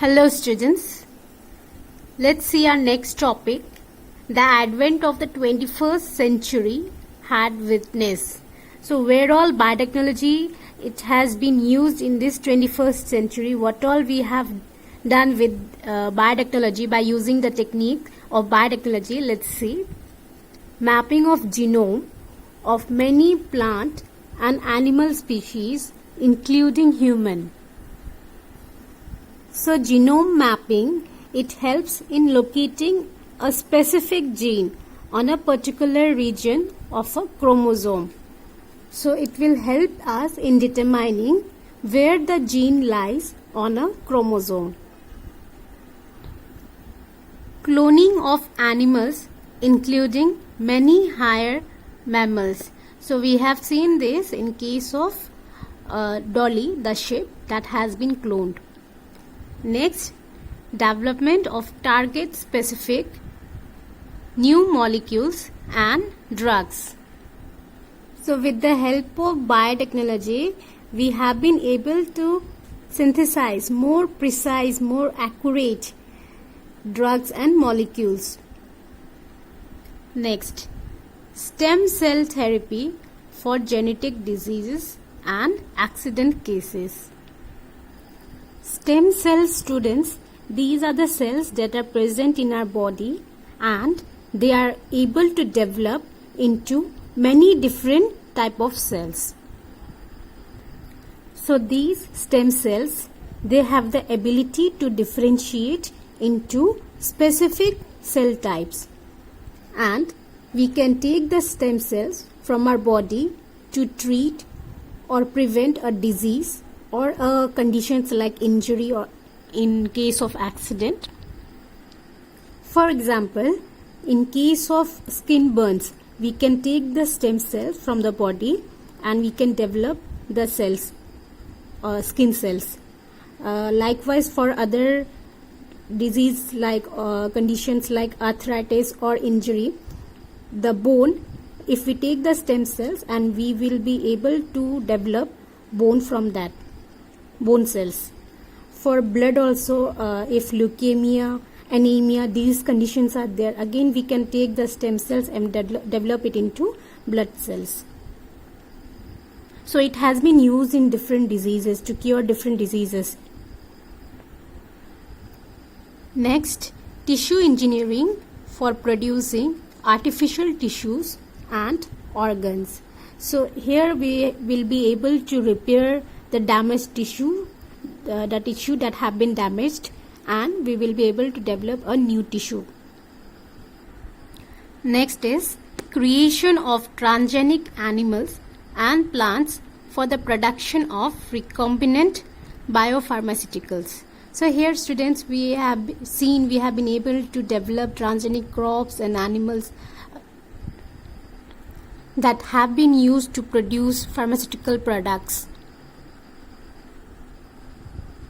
Hello students, let's see our next topic. The advent of the 21st century had witnessed. So where all biotechnology it has been used in this 21st century, what all we have done with biotechnology by using the technique of biotechnology. Let's see. Mapping of genome of many plant and animal species including human. So genome mapping, it helps in locating a specific gene on a particular region of a chromosome. So it will help us in determining where the gene lies on a chromosome. Cloning of animals including many higher mammals. So we have seen this in case of Dolly, the sheep that has been cloned. Next, development of target specific new molecules and drugs. So with the help of biotechnology, we have been able to synthesize more precise, more accurate drugs and molecules. Next, stem cell therapy for genetic diseases and accident cases. Stem cell students, these are the cells that are present in our body and they are able to develop into many different type of cells. So these stem cells, they have the ability to differentiate into specific cell types, and we can take the stem cells from our body to treat or prevent a disease or conditions like injury or in case of accident. For example, in case of skin burns, we can take the stem cells from the body and we can develop the cells, skin cells. Likewise, for other disease like conditions like arthritis or injury, the bone, if we take the stem cells and we will be able to develop bone from that, bone cells. For blood also, if leukemia, anemia, these conditions are there, again we can take the stem cells and develop it into blood cells. So it has been used in different diseases to cure different diseases. Next, tissue engineering for producing artificial tissues and organs. So here we will be able to repair the damaged tissue, the tissue that have been damaged, and we will be able to develop a new tissue. Next is creation of transgenic animals and plants for the production of recombinant biopharmaceuticals. So here students, we have been able to develop transgenic crops and animals that have been used to produce pharmaceutical products.